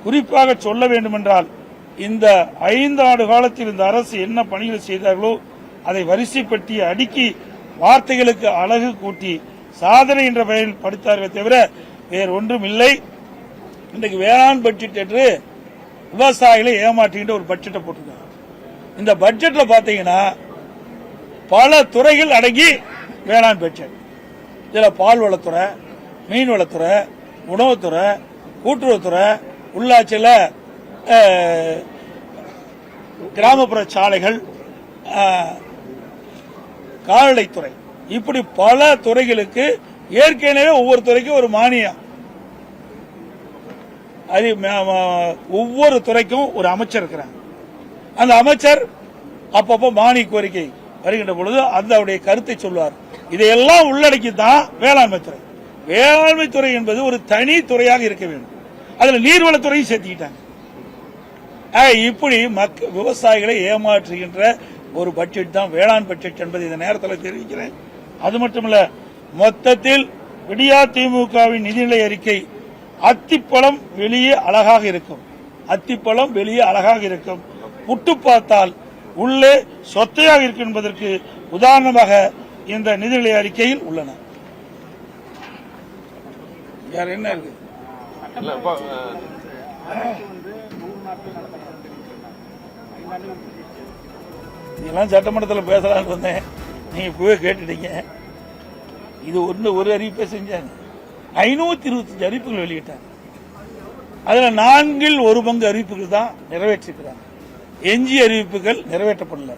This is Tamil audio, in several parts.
குறிப்பாக சொல்ல வேண்டுமென்றால் இந்த 5 ஆண்டு காலத்தில் இந்த அரசு என்ன பணிகள் செய்தார்களோ அதை வரிசைப்பட்டி அடுக்கி வார்த்தைகளுக்கு அழகு கூட்டி சாதனை என்ற பெயரில் படித்தார்களே தவிர வேறு ஒன்றும் இல்லை. இன்றைக்கு வேளாண் பட்ஜெட் என்று விவசாயிகளை ஏமாற்றுகின்ற ஒரு பட்ஜெட்டை போட்டிருக்காங்க. இந்த பட்ஜெட்ல பாத்தீங்கன்னா பல துறைகள் அடங்கி வேளாண் பட்ஜெட். இதுல பால்வளத்துறை, மீன்வளத்துறை, உணவுத்துறை, கூட்டுறவுத்துறை, உள்ளாட்சியில் கிராமப்புற சாலைகள், கால்நடைத்துறை, இப்படி பல துறைகளுக்கு ஏற்கனவே ஒவ்வொரு துறைக்கும் ஒரு மானியம், ஒவ்வொரு துறைக்கும் ஒரு அமைச்சர் இருக்கிறாங்க. அந்த அமைச்சர் அப்பப்போ மானிய கோரிக்கை வருகின்ற பொழுது அந்த கருத்தை சொல்வார். இதையெல்லாம் உள்ளடக்கி தான் வேளாண்மை துறை. வேளாண்மை துறை என்பது ஒரு தனி துறையாக இருக்க வேண்டும். அதுல நீர்வளத்துறையும் சேர்த்துக்கிட்டாங்க. இப்படி விவசாயிகளை ஏமாற்றுகின்ற ஒரு பட்ஜெட் தான் வேளாண் பட்ஜெட் என்பதை இந்த நேரத்தில் தெரிவிக்கிறேன். அது மட்டுமல்ல, மொத்தத்தில் விடியா திமுகவின் நிதிநிலை அறிக்கை அத்திப்பழம் வெளியே அழகாக இருக்கும், அத்திப்பழம் வெளியே அழகாக இருக்கும், புட்டு பார்த்தால் உள்ளே சொத்தையாக இருக்கும் என்பதற்கு உதாரணமாக இந்த நிதிநிலை அறிக்கையில் உள்ளன. வேற என்ன இருக்கு? இதெல்லாம் சட்டமன்றத்தில் பேசலாம்னு வந்தேன், நீங்க போய் கேட்டுட்டீங்க. இது ஒரு அறிவிப்பை செஞ்சாங்க, 525 அறிவிப்புகள் வெளியிட்டாங்க. அதுல 4/1 அறிவிப்புகள் தான் நிறைவேற்றிருக்கிறாங்க. எஞ்சிய அறிவிப்புகள் நிறைவேற்றப்படல.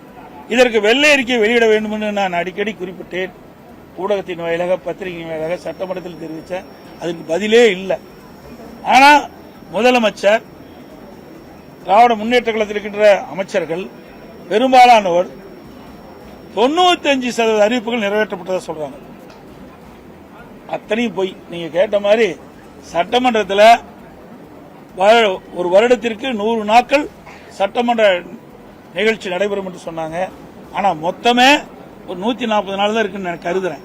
இதற்கு வெள்ளை அறிக்கை வெளியிட வேண்டும் என்று நான் அடிக்கடி குறிப்பிட்டேன். ஊடகத்தின் வாயிலாக, பத்திரிகை வாயிலாக, சட்டமன்றத்தில் தெரிவித்தேன். அதுக்கு பதிலே இல்லை. ஆனா முதலமைச்சர், திராவிட முன்னேற்ற கழகத்தில் இருக்கின்ற அமைச்சர்கள் பெரும்பாலானோர் 95% அறிவிப்புகள் நிறைவேற்றப்பட்டதாக சொல்றாங்க. அத்தனையும் போய் நீங்க கேட்ட மாதிரி சட்டமன்றத்தில் ஒரு வருடத்திற்கு 100 நாட்கள் சட்டமன்ற நிகழ்ச்சி நடைபெறும் என்று சொன்னாங்க. ஆனா மொத்தமே ஒரு 140 நாள் தான் இருக்குன்னு நான் கருதுறேன்.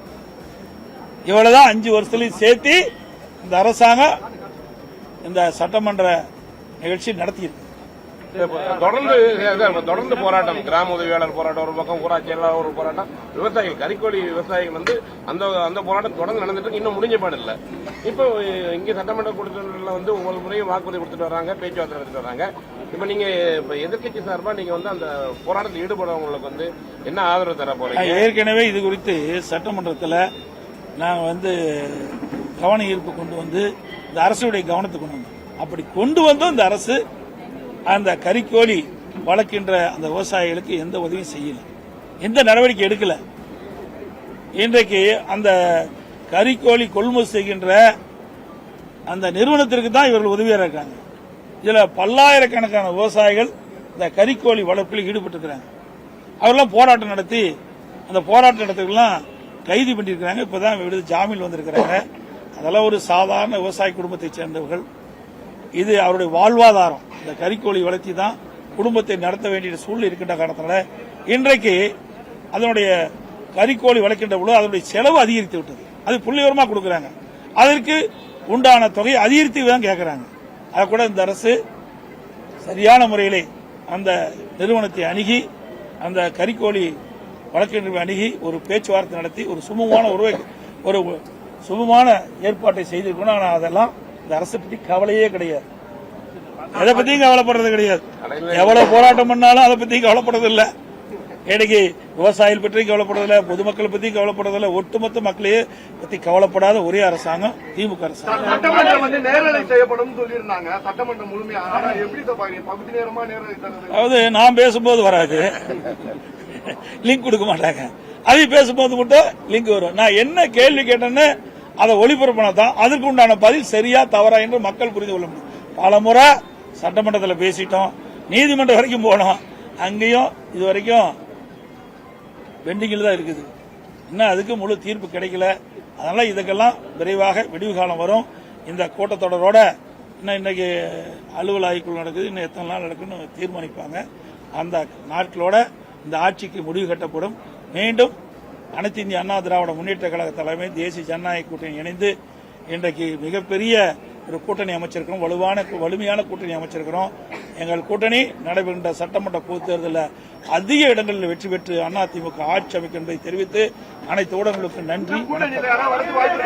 இவ்வளவுதான் 5 வருஷத்துலையும் சேர்த்து இந்த அரசாங்கம் இந்த சட்டமன்ற நிகழ்ச்சி நடத்தியிருக்கு. தொடர்ந்து போராட்டம், கிராம உதவியாளர் போராட்டம் ஒரு பக்கம், ஊராட்சி ஒரு போராட்டம், விவசாயிகள், கறிக்கோழி விவசாயிகள் அந்த போராட்டம் தொடர்ந்து நடந்துட்டு இன்னும் முடிஞ்ச பாடு இல்லை. இப்போ இங்க சட்டமன்ற கூட்டத்தில் ஒவ்வொரு முறையும் வாக்குறுதி கொடுத்துட்டு வராங்க, பேச்சுவார்த்தை நடத்திட்டு வராங்க. இப்ப நீங்க எதிர்கட்சி சார்பா நீங்க அந்த போராட்டத்தில் ஈடுபடுறவங்களுக்கு என்ன ஆதரவு தர போறீங்க? ஏற்கனவே இது குறித்து சட்டமன்றத்தில் நாங்க கவன ஈர்ப்பு கொண்டு வந்து இந்த அரசுடைய கவனத்துக்கு கொண்டு வந்தோம். அப்படி கொண்டு வந்தோம். இந்த அரசு அந்த கறிக்கோழி வளர்க்கின்ற அந்த விவசாயிகளுக்கு எந்த உதவியும் செய்யல, எந்த நடவடிக்கை எடுக்கல. இன்றைக்கு அந்த கறிக்கோழி கொள்முதல் செய்கின்ற அந்த நிறுவனத்திற்கு தான் இவர்கள் உதவியாக இருக்காங்க. இதுல பல்லாயிரக்கணக்கான விவசாயிகள் இந்த கறிக்கோழி வளர்ப்பில் ஈடுபட்டிருக்கிறாங்க. அவரெல்லாம் போராட்டம் நடத்தி அந்த போராட்ட இடத்துக்கெல்லாம் கைது பண்ணியிருக்கிறாங்க. இப்பதான் விடுதலை ஜாமீன் வந்திருக்கிறாங்க. அதெல்லாம் ஒரு சாதாரண விவசாய குடும்பத்தைச் சேர்ந்தவர்கள். இது அவருடைய வாழ்வாதாரம். இந்த கறிக்கோழி வளர்த்தி தான் குடும்பத்தை நடத்த வேண்டிய சூழ்நிலை இருக்கின்ற காரணத்தினால இன்றைக்கு அதனுடைய கறிக்கோழி வளர்க்கின்ற பொழுது அதனுடைய செலவு அதிகரித்து விட்டது. அது புள்ளிவிவரமா கொடுக்கறாங்க. அதற்கு உண்டான தொகை அதிகரித்து தான் கேட்கறாங்க. அதை கூட இந்த அரசு சரியான முறையிலே அந்த நிறுவனத்தை அணுகி, அந்த கறிக்கோழி வழக்கிற்கு அணுகி ஒரு பேச்சுவார்த்தை நடத்தி ஒரு சுமமான ஏற்பாட்டை செய்திருக்கணும். ஆனால் அதெல்லாம் இந்த அரசு பற்றி கவலையே கிடையாது. எதை பத்தியும் கவலைப்படுறது கிடையாது. எவ்வளவு போராட்டம் பண்ணாலும் அதை பத்தி கவலைப்படுறது இல்ல. இன்னைக்கு விவசாயிகள் பற்றி கவலைப்படுறதில்ல, பொதுமக்களை பத்தி கவலைப்படுறதில்ல, ஒட்டுமொத்த மக்களையே பத்தி கவலைப்படாத ஒரே அரசாங்கம் திமுக அரசாங்கம். அதாவது நான் பேசும்போது வராது, லிங்க் கொடுக்க மாட்டாங்க. அது பேசும்போது மட்டும் லிங்க் வரும். நான் என்ன கேள்வி கேட்டேன்னு அதை ஒளிபரப்பினா தான் அதற்கு உண்டான பதில் சரியா தவறா என்று மக்கள் புரிந்து கொள்ள முடியும். பல முறை சட்டமன்றத்தில் பேசிட்டோம், நீதிமன்றம் வரைக்கும் போனோம், அங்கேயும் இதுவரைக்கும் பெண்டிங்கில் தான் இருக்குது. இன்னும் அதுக்கு முழு தீர்ப்பு கிடைக்கல. அதனால இதுக்கெல்லாம் விரைவாக விடிவு காலம் வரும். இந்த கூட்டத்தொடரோட இன்னும் இன்னைக்கு அலுவல் ஆய்வுக்குள் நடக்குது, இன்னும் எத்தனை நாள் நடக்குன்னு தீர்மானிப்பாங்க. அந்த நாட்களோட இந்த ஆட்சிக்கு முடிவு கட்டப்படும். மீண்டும் அனைத்து இந்திய அண்ணா திராவிட முன்னேற்ற கழக தலைமை, தேசிய ஜனநாயக கூட்டணி இணைந்து இன்றைக்கு மிகப்பெரிய ஒரு கூட்டணி அமைச்சிருக்கிறோம், வலிமையான கூட்டணி அமைச்சிருக்கிறோம். எங்கள் கூட்டணி நடைபெறுகின்ற சட்டமன்ற பொதுத் தேர்தலில் அதிக இடங்களில் வெற்றி பெற்று அதிமுக ஆட்சி அமைக்கும் என்பதை தெரிவித்து அனைத்து ஊடகங்களுக்கும் நன்றி.